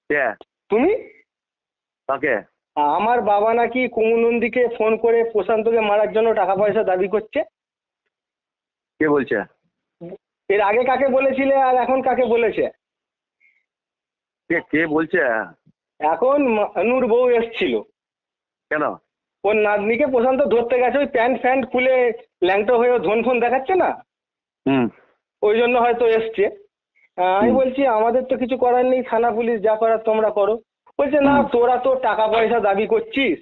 কে? তুমি? কাকে? আমার বাবা নাকি কুমু নন্দীকে ফোন করে প্রশান্তকে মারার জন্য টাকা পয়সা দাবি করছে। কে বলছে? এর আগে কাকে বলেছিলে আর এখন কাকে বলেছে? কে কে বলছে? এখন নূর বউ এসছিল। কেন? ওর নাতনিকে প্রশান্ত ধরতে গেছে, ওই প্যান্ট ফ্যান্ট খুলে ল্যাংটো হয়ে ধন ফোন দেখাচ্ছে না, ওই জন্য হয়তো এসছে। আমি বলছি আমাদের তো কিছু করার নেই, থানা পুলিশ যা করার তোমরা করো। বলছে না তোরা তো টাকা পয়সা দাবি করছিস,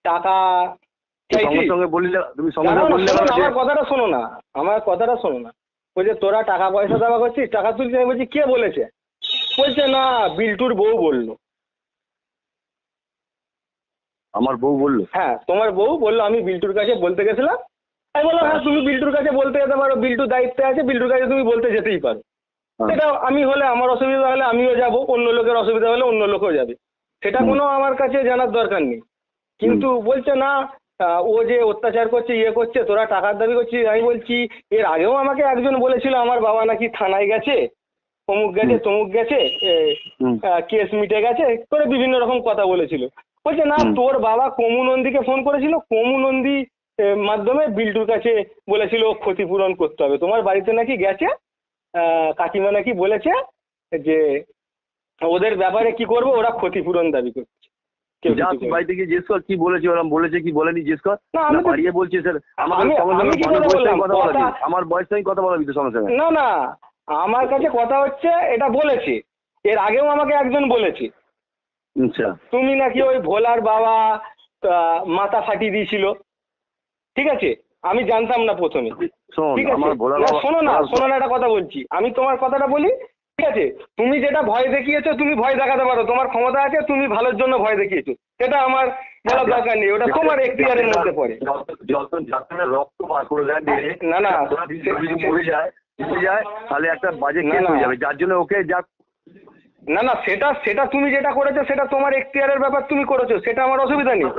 টাকা চাইছিস। আমার কথাটা শোনো না, আমার কথাটা শোনো না। বলছে তোরা টাকা পয়সা দাবা করছিস, টাকা তুলছিস। আমি বলছি কে বলেছে? বলছে না বিল্টুর বউ বললো। আমার বউ বললো? হ্যাঁ তোমার বউ বললো, আমি বিল্টুর কাছে বলতে গেছিলাম। আমি বললাম হ্যাঁ তুমি বিল্টুর কাছে বলতে যেতে পারো, বিল্টু দায়িত্বে আছে, বিল্টুর কাছে তুমি বলতে যেতেই পারো। সেটা আমি হলে আমার অসুবিধা হলে আমিও যাব, অন্য লোকের অসুবিধা হলে অন্য লোকও যাবে, সেটা কোনো আমার কাছে জানার দরকার নেই। কিন্তু বলছে না ও যে অত্যাচার করছে ইয়ে করছে, তোরা টাকার দাবি করছিস। আমি বলছি এর আগেও আমাকে একজন বলেছিল আমার বাবা নাকি থানায় গেছে, অমুক গেছে তমুক গেছে, কেস মিটে গেছে করে বিভিন্ন রকম কথা বলেছিল। বলছে না তোর বাবা কমু নন্দীকে ফোন করেছিল, কমু নন্দী মাধ্যমে বিল্টুর কাছে বলেছিল ক্ষতিপূরণ করতে হবে, তোমার বাড়িতে নাকি গেছে, কাকিমা নাকি বলেছে যে ওদের ব্যাপারে কি করবো, ওরা ক্ষতিপূরণ দাবি করছে। বাড়িতে গিয়ে জিজ্ঞেস কর কি বলেছে, ওরা বলেছে কি বলেনি জিজ্ঞেস কর। না বাড়িয়ে বলছি স্যার আমার বয়স থেকে কথা বলাবি তো সঙ্গে সঙ্গে। না না আমার কাছে কথা হচ্ছে এটা বলেছে, এর আগেও আমাকে একজন বলেছে। আচ্ছা তুমি নাকি ওই ভোলার বাবা মাথা ফাটিয়ে দিয়েছিল, ঠিক আছে আমি জানতাম না প্রথমে, ঠিক আছে শোনো না একটা কথা বলছি, আমি তোমার কথাটা বলি, ঠিক আছে তুমি যেটা ভয় দেখিয়েছো তুমি ভয় দেখাতে পারো, তোমার ক্ষমতা আছে, তুমি ভালোর জন্য ভয় দেখিয়েছো, সেটা আমার বলার দরকার নেই, ওটা তোমার এখতিয়ারের মধ্যে পড়ে। রক্ত বার করে দেয় না না মরে যায় তাহলে একটা বাজে কেস হয়ে যাবে, যার জন্য ওকে যা। না না সেটা তুমি যেটা করেছো সেটা তোমার এখতিয়ারের ব্যাপার, তুমি করেছো, সেটা আমার অসুবিধা নেই।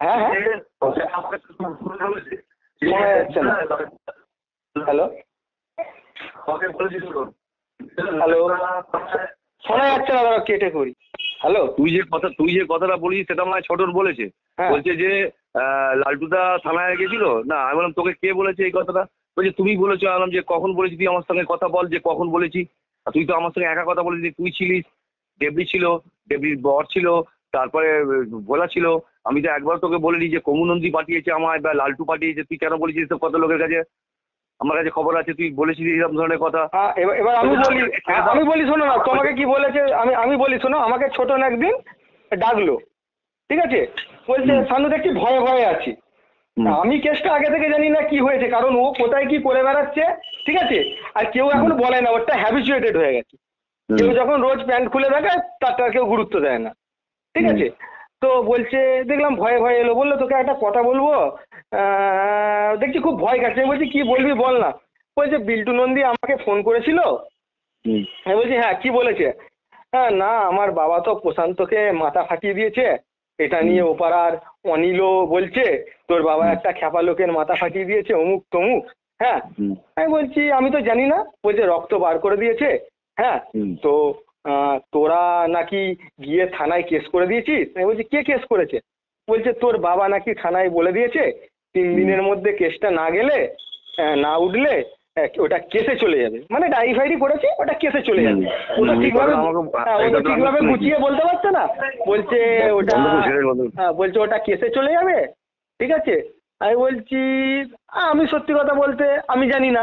হ্যাঁ হ্যাঁ হ্যালো হ্যালো শোনা যাচ্ছে না, দাদা কেটে করি। হ্যালো তুই যে কথাটা বলিস সেটা আমার ছোটর বলেছে, বলছে যে লালটুদা থানায় গেছিল না। আমি বললাম তোকে কে বলেছে এই কথাটা? বলছে তুমি বলেছো। আমি যে কখন বলেছি, তুই আমার সঙ্গে কথা বল যে কখন বলেছি। তুই তো আমার সঙ্গে একা কথা বলেছিস, তুই ছিলিস, ডেবরি ছিল, ডেবরির বর ছিল, তারপরে ভোলা ছিল। আমি তো একবার তোকে বলিনি যে কমু নন্দী পাঠিয়েছে আমায় বা লালটু পাঠিয়েছে, তুই কেন বলেছিস তো কত লোকের কাছে? আমার কাছে খবর আছে তুই বলেছিস এরকম ধরনের কথা। এবার আমি বলি শোনো না তোমাকে কি বলেছে, আমি বলি শোনো। আমাকে ছোট একদিন ডাকলো, ঠিক আছে, বলছে সানু দেখছি ভয়ে ভয়ে আছি। আমি কেসটা আগে থেকে জানি না কি হয়েছে, কারণ ও কোথায় কি করে বেড়াচ্ছে, ঠিক আছে, আর কেউ এখন বলে না, ওটা হ্যাবিচুয়েটেড হয়ে গেছে। কেউ যখন রোজ প্যান্ট খুলে দেখে তারটা কেউ গুরুত্ব দেয় না, ঠিক আছে। তো বলছে দেখলাম ভয়ে ভয়ে এলো, বললো তোকে একটা কথা বলবো, দেখছি খুব ভয় কাটছে। আমি বলছি কি বলবি বল না। বলছে বিল্টু নন্দী আমাকে ফোন করেছিল। আমি বলছি হ্যাঁ কি বলেছে? হ্যাঁ না আমার বাবা তো প্রশান্তকে মাথা ফাটিয়ে দিয়েছে, এটা নিয়ে ওপাড়ার অনিলও বলছে তোর বাবা একটা খ্যাপা লোকের মাথা ফাটিয়ে দিয়েছে অমুক তমুক। হ্যাঁ আমি বলছি আমি তো জানি না। বলছে রক্ত বার করে দিয়েছে। হ্যাঁ তো তোরা নাকি গিয়ে থানায় কেস করে দিয়েছিস। আমি বলছি কে কেস করেছে? বলছে তোর বাবা নাকি থানায় বলে দিয়েছে 3 দিনের মধ্যে কেসটা না গেলে না উঠলে ওটা কেসে চলে যাবে, মানে ডায়েরি ফাইরি করেছে ওটা কেসে চলে যাবে। ওটা ঠিকভাবে গুছিয়ে বলতে পারছে না। বলছে ওটা কেসে চলে যাবে, ঠিক আছে। আমি বলছি আমি সত্যি কথা বলতে আমি জানি না,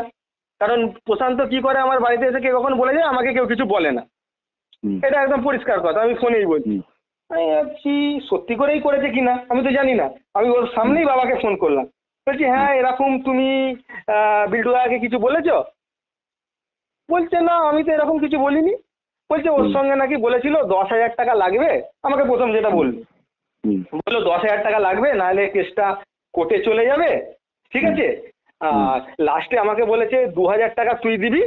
কারণ প্রশান্ত কি করে আমার বাড়িতে এসে কে কখন বলে যায়, আমাকে কেউ কিছু বলে না, এটা একদম পরিষ্কার কথা, আমি ফোনেই বলছি। আমি ভাবছি সত্যি করেই করেছে কিনা আমি তো জানি না। আমি ওর সামনেই বাবাকে ফোন করলাম, বলছি হ্যাঁ এরকম তুমি বিল্টু দাকে কিছু বলেছ? বলছে না আমি তো এরকম কিছু বলিনি। বলছে ওর সঙ্গে নাকি বলেছিল 10,000 টাকা লাগবে, আমাকে প্রথম যেটা বললো, বললো 10,000 টাকা লাগবে নাহলে কেসটা কোর্টে চলে যাবে, ঠিক আছে। আর লাস্টে আমাকে বলেছে 2,000 টাকা তুই দিবি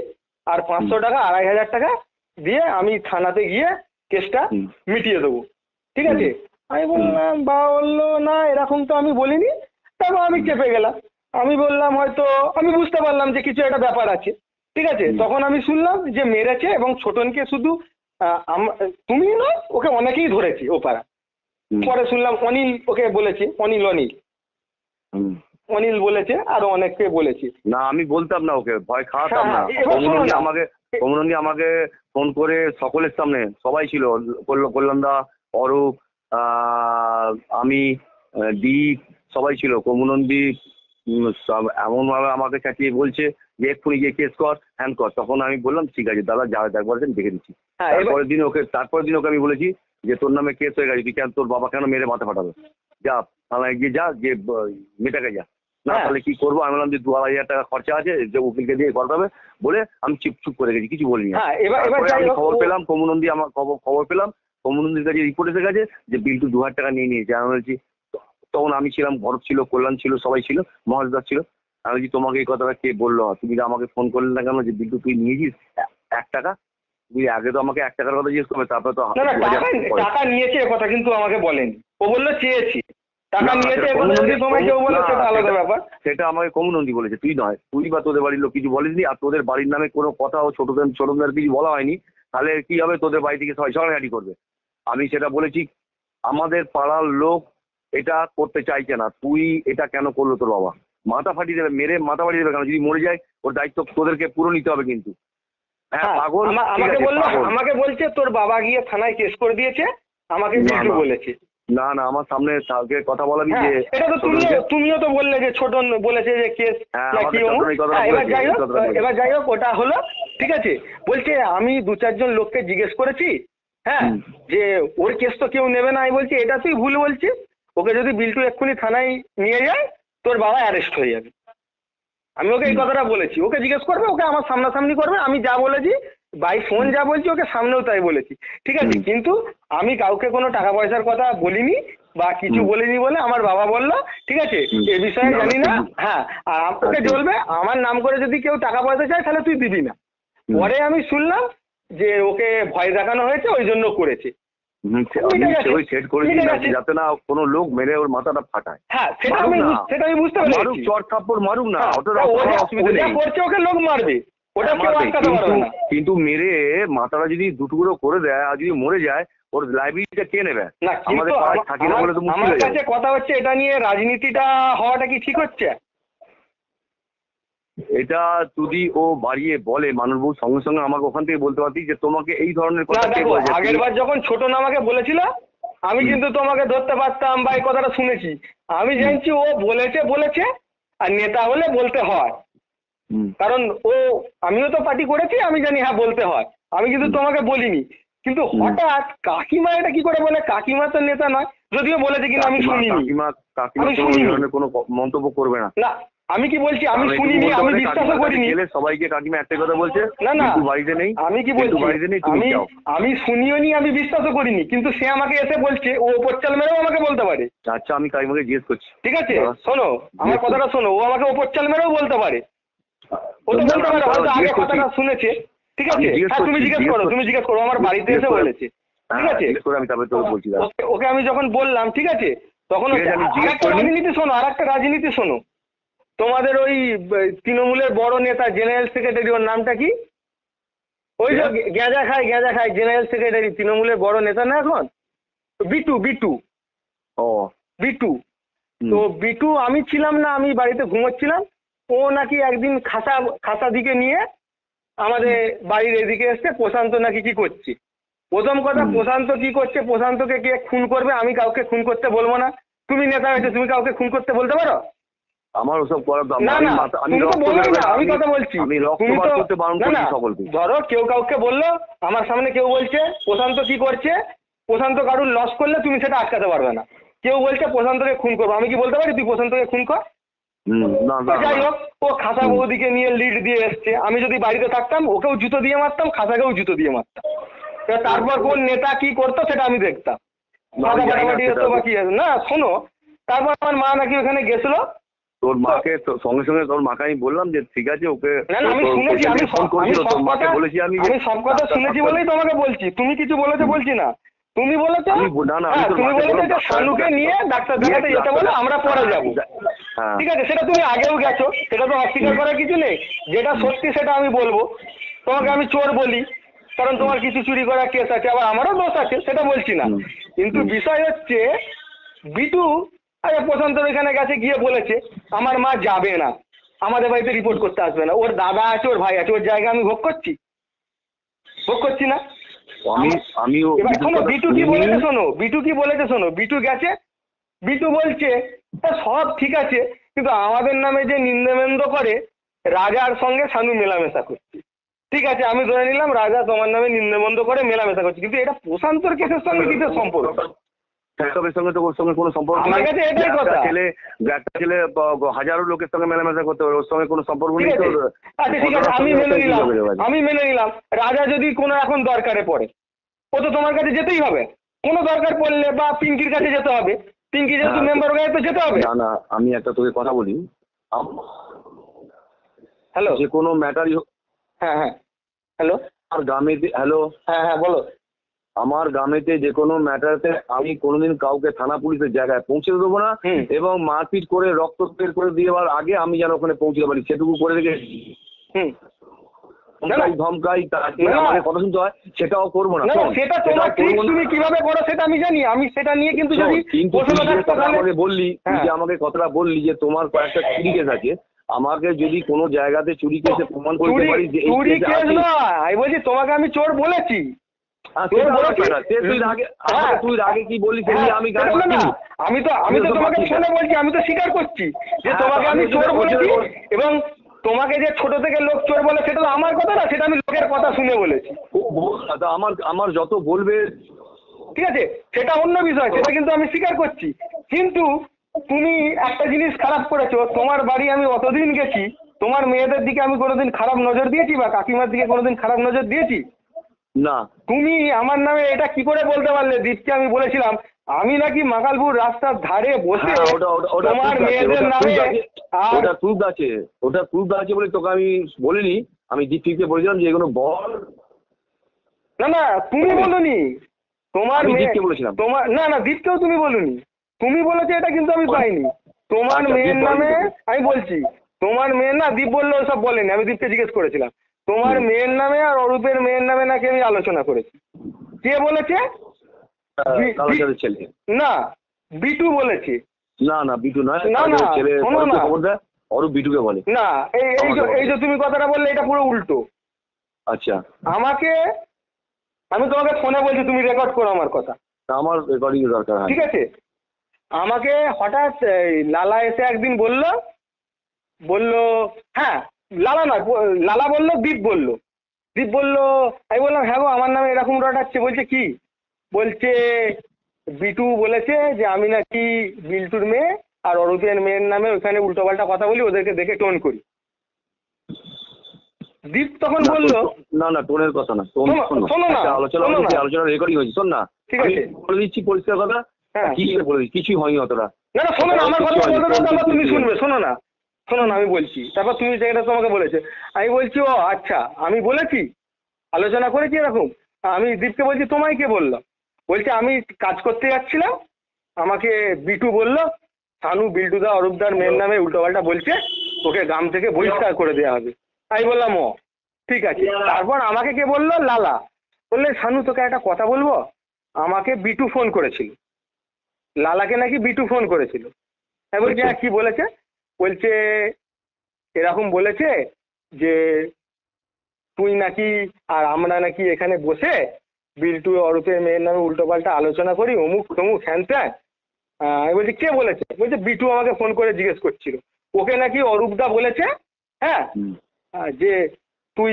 আর 500 টাকা 2,500 টাকা দিয়ে আমি থানাতে গিয়ে কেসটা মিটিয়ে দেবো, ঠিক আছে। আমি বললাম বাবা বললো না এরকম তো আমি বলিনি। তারপর আমি চেপে গেলাম, আমি বললাম হয়তো আমি বুঝতে পারলাম যে কিছু একটা ব্যাপার আছে, ঠিক আছে, তখন আমি শুনলাম যে মেরেছে এবং ছোটনকে শুধু তুমি নয়, ওকে অনেকেই ধরেছে ও পাড়া। পরে শুনলাম অনিল ওকে বলেছে, অনিল বলেছে, আরো অনেককে বলেছে। না আমি বলতাম না, ওকে ভয় খাওয়াতাম না। কমলনদি আমাকে ফোন করে সকলের সামনে, সবাই ছিল, কল্যাণদা, অরূপ, আমি, দীপ, সবাই ছিল। কমলনদি এমন ভাবে আমাকে চাচিয়ে বলছে যে এক্ষুনি গিয়ে কেস কর, হ্যান কর। তখন আমি বললাম ঠিক আছে দাদা, যা বলেছেন দেখে দিচ্ছি। তারপরের দিন ওকে আমি বলেছি যে তোর নামে কেস হয়ে গেছে, তুই কেন, তোর বাবা কেন মেরে মাথা ফাটাবে, যা থানায় গিয়ে যা, যে মেটাকে যা। না তাহলে কি করবো? আমি বললাম যে 2,000 টাকা খরচা আছে, যে উকিলকে দিয়ে করতে হবে বলে আমি চুপ করে গেছি, কিছু বলিনি। আমি খবর পেলাম কমলনদি, আমার খবর পেলাম কমলনদির কাছে রিপোর্ট এসে গেছে যে বিল্টু 2,000 টাকা নিয়ে নিয়েছে। আমি বলছি, তখন আমি ছিলাম, ভরত ছিল, কল্যাণ ছিল, সবাই ছিল, মহেশ দাস ছিল। আমি বলছি তোমাকে এই কথাটা কে বললো? তুমি আমাকে ফোন করলে না কেন যে বিল্টু তুই নিয়েছিস 1 টাকা? তুমি আগে তো আমাকে 1 টাকার কথা জিজ্ঞেস করবে, তারপরে তো টাকা নিয়েছে কথা কিন্তু আমাকে বলেনি। ও বললো চেয়েছি, টাকা নিয়েছে তোমায় কেউ বলে, সেটা আলাদা ব্যাপার। সেটা আমাকে কমলনদি বলেছে, তুই নয়। তুই বা তোদের বাড়ির লোক কিছু বলিসনি, আর তোদের বাড়ির নামে কোনো কথাও ছোটদের কিছু বলা হয়নি। তাহলে কি হবে, তোদের বাড়ি থেকে সবাই ঝগড়াঝাটি করবে। আমি সেটা বলেছি, আমাদের পাড়ার লোক এটা করতে চাইছে না, তুই এটা কেন করলো তোর বাবা? মাথা ফাটিয়ে দেবে, মেরে মাথা ফাটিয়ে দেবে কেন? যদি মরে যায় ওর দায়িত্ব তোদেরকে পুরো নিতে হবে কিন্তু। হ্যাঁ পাগল। আমাকে বলছে তোর বাবা গিয়ে থানায় কেস করে দিয়েছে, আমাকে বিল্টু বলেছে। না আমার সামনে কথা বলাবি যে এটা তো তুমিও তো বললে যে ছোটন বলেছে যে কেস। এবার যাই হোক, ওটা হলো ঠিক আছে। বলছে আমি 2-4 জন লোককে জিজ্ঞেস করেছি, হ্যাঁ, যে ওর কেস তো কেউ নেবে না। আমি বলছি এটা তুই ভুল বলছিস, ওকে যদি বিল্টু এক্ষুনি থানায় নিয়ে যায় তোর বাবা অ্যারেস্ট হয়ে যাবে। আমি ওকে এই কথাটা বলেছি, ওকে জিজ্ঞেস করবে, ওকে আমার সামনাসামনি করবে, আমি যা বলেছি বাই ফোন যা বলছি ওকে সামনেও তাই বলেছি, ঠিক আছে। কিন্তু আমি কাউকে কোনো টাকা পয়সার কথা বলিনি বা কিছু বলিনি বলে আমার বাবা বললো, ঠিক আছে, এ বিষয়ে জানি না। হ্যাঁ, আর ওকে জ্বলবে, আমার নাম করে যদি কেউ টাকা পয়সা চায় তাহলে তুই দিবি না। পরে আমি শুনলাম যে ওকে ভয় দেখানো হয়েছে, ওই জন্য করেছে। যাতে না কোনো লোক মেরে ওর মাথাটা ফাটায়। হ্যাঁ সেটা আমি বুঝতে পারছি। চট থাপ্পড় মারুক না, ওকে লোক মারবে, ওটা কেউ আটকাতে পারবে না। কিন্তু মেরে মাথাটা যদি দুটুকরো করে দেয় আর যদি মরে যায়, ওর লাইব্রেরিটা কে নেবে? না আমাদের থাকি না বলে তো মুশকিল হয়ে যাবে। আমার কাছে কথা হচ্ছে এটা নিয়ে রাজনীতিটা হওয়াটা কি ঠিক হচ্ছে? এটা যদি ও বাড়িয়ে বলে মানুষবাবু, সঙ্গে সঙ্গে আমাকে ওখান থেকে বলতে পারতি যে তোমাকে এই ধরনের কথা। দেখো আগের বার যখন ছোটন আমাকে বলেছিল আমি কিন্তু তোমাকে ধরতে পারতাম বা এই কথাটা শুনেছি। আমি জানছি ও বলেছে আর নেতা হলে বলতে হয়, কারণ আমিও তো পার্টি করেছি, আমি জানি হ্যাঁ বলতে হয়। আমি কিন্তু তোমাকে বলিনি, কিন্তু হঠাৎ কাকিমা এটা কি করে বলে? কাকিমা তো নেতা নয়, যদিও বলেছে কিনা আমি শুনিনি। কাকিমা কোনো মন্তব্য করবে না। না আমি কি বলছি, আমি শুনিনি, আমি বিশ্বাসও করিনি। সবাইকে কাকিমা একটাই কথা বলছে, না বাড়িতে নেই। আমি কি বলছি, আমি শুনিও নি, আমি বিশ্বাসও করিনি, কিন্তু সে আমাকে এসে বলছে, ও ওপর চাল মেরেও আমাকে বলতে পারে। আচ্ছা আমি কাকিমাকে জিজ্ঞেস করছি। ঠিক আছে শোনো আমার কথাটা শোনো, ও আমাকে ওপর চাল মেরেও বলতে পারে, ও তো বলতে পারে, হয়তো আগে কথাটা শুনেছে। ঠিক আছে তুমি জিজ্ঞেস করো, আমার বাড়িতে এসে বলেছে। ঠিক আছে ওকে আমি যখন বললাম, ঠিক আছে, তখন রাজনীতি শোনো, আর একটা রাজনীতি শোনো। তোমাদের ওই তৃণমূলের বড় নেতা জেনারেল সেক্রেটারি, ওর নামটা কি? ওই যে গেঁজা খায় জেনারেল সেক্রেটারি, তৃণমূলের বড় নেতা না এখন, বিটু। তো বিটু, আমি ছিলাম না, আমি বাড়িতে ঘুমোচ্ছিলাম, ও নাকি একদিন খাসা দিকে নিয়ে আমাদের বাড়ির এদিকে এসছে, প্রশান্ত নাকি কি করছে। প্রথম কথা, প্রশান্ত কি করছে, প্রশান্তকে কে খুন করবে? আমি কাউকে খুন করতে বলবো না। তুমি নেতা হয়েছে, তুমি কাউকে খুন করতে বলতে পারো? আমার ওসব করার না আমি কথা বলছি, ধরো কেউ কাউকে বললো, আমার সামনে কেউ বলছে প্রশান্ত কি করছে, প্রশান্ত কারুর লস করলে তুমি সেটা আটকাতে পারবে না। কেউ বলছে প্রশান্তকে খুন করবো, আমি কি বলতে পারি তুই প্রশান্তকে খুন কর? যাই হোক, ও খাসা বৌদিকে নিয়ে লিড দিয়ে এসছে। আমি যদি বাড়িতে থাকতাম ওকেও জুতো দিয়ে মারতাম, খাসাকেও জুতো দিয়ে মারতাম। তারপর কোন নেতা কি করতো সেটা আমি দেখতাম। না শোনো, তারপর আমার মা নাকি ওখানে গেছিল, তোর মাকে সঙ্গে সঙ্গে তোর মাকে আমি বললাম যে ঠিক আছে ওকে। আমি শুনেছি, আমি সব কথা শুনেছি বলেই তোমাকে বলছি। তুমি কিছু বলেছো বলছি না, তুমি বলেছো, তুমি বলেছো যে শানুকে নিয়ে ডাক্তার দেখাতে যেতে বলে, আমরা পরে যাবো। হ্যাঁ। ঠিক আছে, সেটা তুমি আগেও গেছো, সেটা তো অস্বীকার করার কিছু নেই। যেটা সত্যি সেটা আমি বলবো। তোমাকে আমি চোর বলি, কারণ তোমার কিছু চুরি করার কেস আছে, আবার আমারও দোষ আছে, সেটা বলছি না। কিন্তু বিষয় হচ্ছে বিটু আরে প্রশান্তর এখানে গেছে, গিয়ে বলেছে আমার মা যাবে না, আমাদের বাড়িতে রিপোর্ট করতে আসবে না। ওর দাদা আছে, ওর ভাই আছে, ওর জায়গা আমি ভোগ করছি না? আমি আমিও এবার শোনো কথা বিটু কি শুনিনি। বলেছে শোনো, বিটু কি বলেছে শোনো। বিটু গেছে, বিটু বলছে সব ঠিক আছে, কিন্তু আমাদের নামে যে নিন্দামেন্দ করে রাজার সঙ্গে সানু মেলামেশা করছে। ঠিক আছে, আমি ধরে নিলাম রাজা তোমার নামে নিন্দামন্দ করে মেলামেশা করছে, কিন্তু এটা প্রশান্তর কেসের সঙ্গে কিসের সম্পর্ক? সেসবের সঙ্গে তো ওর সঙ্গে কোনো সম্পর্ক আমার নেই। কাছে এটাই কথা। একটা ছেলে হাজারো লোকের সঙ্গে মেলামেশা করতে পারে, ওর সঙ্গে কোনো সম্পর্ক ঠিক নেই। আছে, তো আচ্ছা ঠিক আছে, আমি মেনে নিলাম রাজা যদি কোনো এখন দরকারে পড়ে, ও তো তোমার কাছে যেতেই হবে। কোনো দরকার পড়লে বা পিঙ্কির কাছে যেতে হবে, পিঙ্কি যেহেতু মেম্বার হয়ে তো যেতে হবে। না না, আমি একটা তোকে কথা বলি। হ্যালো, যে কোনো ম্যাটারই হ্যাঁ হ্যাঁ, হ্যালো, আমার গ্রামেতে, হ্যালো, হ্যাঁ হ্যাঁ বলো। আমার গ্রামেতে যে কোনো ম্যাটারতে আমি কোনোদিন কাউকে থানা পুলিশের জায়গায় পৌঁছে দেবো না, এবং মারপিট করে রক্ত বের করে দেওয়ার আগে আমি যেন ওখানে পৌঁছতে পারি সেটুকু করে রেখে ধমকাই আমাকে কথা শুনতে হয়, সেটাও করবো না। সেটা তোমার ঠিক, তুমি কিভাবে করো সেটা আমি জানি, আমি সেটা নিয়ে কিন্তু যদি আমাকে বললি, তুই যে আমাকে কথাটা বললি যে তোমার কয়েকটা চুরি কেস আছে, আমাকে যদি কোনো জায়গাতে চুরি কেসে প্রমাণ করতে পারি যে চুরি কেস নয়, আমি বলছি তোমাকে আমি চোর বলেছি। তুই আগে কি বললি আমি তো তোমাকে শুনে বলছি, আমি তো স্বীকার করছি যে তোমাকে আমি চোর বলেছি, এবং তোমাকে যে ছোট থেকে লোক চোর বলে সেটা তো আমার কথা না, সেটা আমি লোকের কথা শুনে বলেছি। আমার যত বলবে, ঠিক আছে, সেটা অন্য বিষয়, সেটা কিন্তু আমি স্বীকার করছি। কিন্তু তুমি একটা জিনিস খারাপ করেছো, তোমার বাড়ি আমি অতদিন গেছি, তোমার মেয়েদের দিকে আমি কোনোদিন খারাপ নজর দিয়েছি বা কাকিমার দিকে কোনোদিন খারাপ নজর দিয়েছি? না। তুমি আমার নামে এটা কি করে বলতে পারলে? দীপকে আমি বলেছিলাম আমি নাকি মাকালপুর রাস্তার ধারে বসে তোমার মেয়েদের নামে, আর ওটা প্রুফ আছে, বলে তোকে আমি বলিনি। আমি দীপকে বলেছিলাম যে এগুলো বল। না না, তুমি বলনি, তোমার দীপকে বলেছিলাম। তোমার না না, দীপকেও তুমি বলনি, তুমি বলেছো এটা কিন্তু আমি পাইনি। তোমার মেয়ের নামে আমি বলছি, তোমার মেয়ের না, দীপ বললো সব বলেনি, আমি দীপকে জিজ্ঞেস করেছিলাম তোমার মেয়ের নামে আর অরূপের মেয়ের নামে নাকি আমি আলোচনা করেছি। কে বলেছে? ছেলে না, বিটু বলেছে। না না, বিটু নয়, না না, শোনো না, অরূপ বিটুকে বলে না। এই যে তুমি কথাটা বললে এটা পুরো উল্টো। আচ্ছা, আমাকে, আমি তোমাকে ফোনে বলছি, তুমি রেকর্ড করো আমার কথা। আমার রেকর্ডিং দরকার। ঠিক আছে, আমাকে হঠাৎ লালা এসে একদিন বলল, হ্যাঁ লালা না, লালা বললো, দীপ বললো, আমি বললাম হ্যাঁ গো আমার নামে এরকম রটাচ্ছে। বলছে কি? বলছে বিটু বলেছে যে আমি নাকি বিল্টুর মেয়ে আর অরূপের মেয়ের নামে ওইখানে উল্টোপাল্টা কথা বলি, ওদেরকে দেখে টোন করি। দীপ তখন বললো না না, টোনের কথা না, শোনো না, আলোচনা রেকর্ডিং হয়েছে, শোন না, ঠিক আছে বলে দিচ্ছি পরিষ্কার কথা, কি বলে দিচ্ছি, কিছুই হয়নি অতটা। না না, শোনো না, আমার কথা বলতে দাও, তারপর তুমি শুনবে। শোনো না, আমি বলছি, তারপর তুমি যেটা তোমাকে বলেছে। আমি বলছি ও আচ্ছা, আমি বলেছি, আলোচনা করেছি এরকম। আমি দীপকে বলছি তোমায় কে বললো? বলছে আমি কাজ করতে যাচ্ছিলাম, আমাকে বিটু বললো শানু বিল্টুদা অরূপদার মেয়ের নামে উল্টোপাল্টা বলছে, ওকে গ্রাম থেকে বহিষ্কার করে দেওয়া হবে। আমি বললাম ও ঠিক আছে। তারপর আমাকে কে বললো? লালা বললে শানু তোকে একটা কথা বলবো, আমাকে বিটু ফোন করেছিল, লালাকে নাকি বিটু ফোন করেছিল। আমি বলছি হ্যাঁ কি বলেছে? বলছে এরকম বলেছে যে তুই নাকি আর আমরা নাকি এখানে বসে বিল্টু অরূপের মেয়ের নামে উল্টোপাল্টা আলোচনা করি, অমুক তমুক হ্যান ত্যান। আমি বলছি কে বলেছে? বলছে বিটু আমাকে ফোন করে জিজ্ঞেস করছিল, ওকে নাকি অরূপদা বলেছে হ্যাঁ যে তুই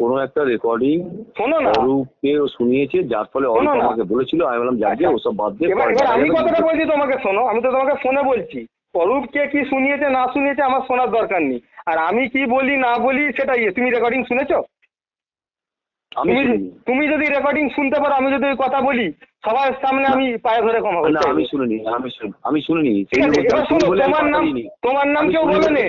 কোনো একটা রেকর্ডিং শোনো না, অরূপকে শুনিয়েছে, যার ফলে অরূপ আমাকে বলেছিল। আমি বললাম যাকে ওসব বাদ দিয়ে। এবার আমি কথাটা বলছি তোমাকে, শোনো, আমি তো তোমাকে ফোনে বলছি, অরূপকে কি শুনিয়েছে না শুনিয়েছে আমার শোনার দরকার নেই, আর আমি কি বলি না বলি সেটা তুমি রেকর্ডিং শুনেছো? তুমি যদি রেকর্ডিং শুনতে পারো, আমি যদি কথা বলি সবার সামনে আমি পায়ে ধরে ক্ষমা করছি। আমি শুনিনি। তোমার নাম কেউ বলেনি,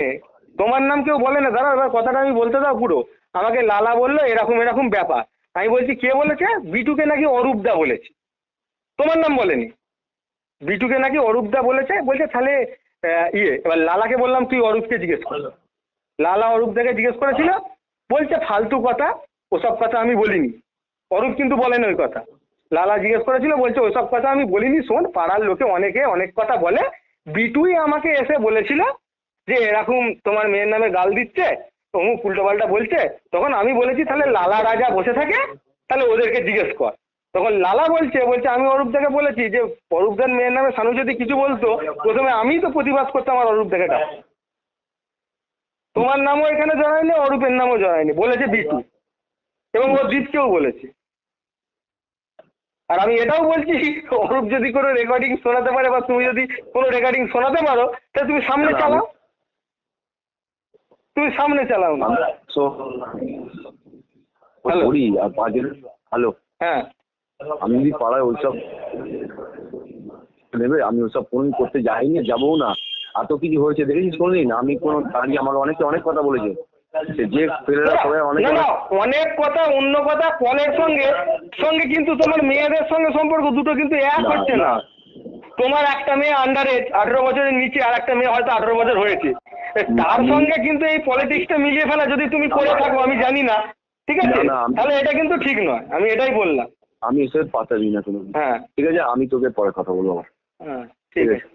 তোমার নাম কেউ বলে না। দাঁড়াও, এবার কথাটা আমি বলতে দাও পুরো। আমাকে লালা বললো এরকম এরকম ব্যাপার। আমি বলছি কে বলেছে? বিটুকে নাকি অরূপদা বলেছে, তোমার নাম বলেনি। বিটুকে নাকি অরূপদা বলেছে। বলছে তাহলে এবার লালাকে বললাম তুই অরূপকে জিজ্ঞেস কর। লালা অরূপ থেকে জিজ্ঞেস করেছিল, বলছে ফালতু কথা, ওসব কথা আমি বলিনি। অরূপ কিন্তু বলেনি ওই কথা। লালা জিজ্ঞেস করেছিল, বলছে ওসব কথা আমি বলিনি, শোন পাড়ার লোকে অনেকে অনেক কথা বলে, বিটুই আমাকে এসে বলেছিল যে এরকম তোমার মেয়ের নামে গাল দিচ্ছে, অমুক উল্টোপাল্টা বলছে। তখন আমি বলেছি তাহলে লালা রাজা বসে থাকে, তাহলে ওদেরকে জিজ্ঞেস কর। তখন লালা বলছে আমি অরূপ থেকে বলেছি যে অরূপদের মেয়ের নামে সানু যদি কিছু বলতো, প্রথমে আমি তো প্রতিবাদ করতাম আর অরূপ থেকে ডাক। তোমার নামও এখানে জড়ায়নি, অরূপের নামও জড়ায়নি, বলেছে বিটু, এবং ও জিতকেও বলেছে। আর আমি এটাও বলছি, অরূপ যদি কোনো রেকর্ডিং শোনাতে পারে বা তুমি যদি কোনো রেকর্ডিং শোনাতে পারো, তাহলে তুমি সামনে চালাও, তুমি সামনে চালাও না। হ্যালো আর বাজে হ্যালো, হ্যাঁ আমি যদি পাড়ায় ওইসব নেবে, আমি ওসব ফোন করতে যাইনি, যাবো না। এত কিছু হয়েছে দেখেছিস কোনদিন? আমি কোনো দাঁড়িয়ে আমার অনেকে অনেক কথা বলেছে, যে ছেলেরা সবাই অনেক অনেক কথা, অন্য কথা কলের সঙ্গে সঙ্গে কিন্তু তোমার মেয়েদের সঙ্গে সম্পর্ক দুটো কিন্তু এক হচ্ছে না। তোমার একটা মেয়ে আন্ডার এজ 18 বছরের নিচে, আর একটা মেয়ে হয়তো 18 বছর হয়েছে, তার সঙ্গে কিন্তু এই পলিটিক্সটা মিলিয়ে ফেলা যদি তুমি করে থাকো, আমি জানি না, ঠিক আছে, তাহলে এটা কিন্তু ঠিক নয়। আমি এটাই বললাম। আমি এসব পাত্তা দিই না কোনো। হ্যাঁ ঠিক আছে, আমি তোকে পরে কথা বলবো। হ্যাঁ ঠিক আছে।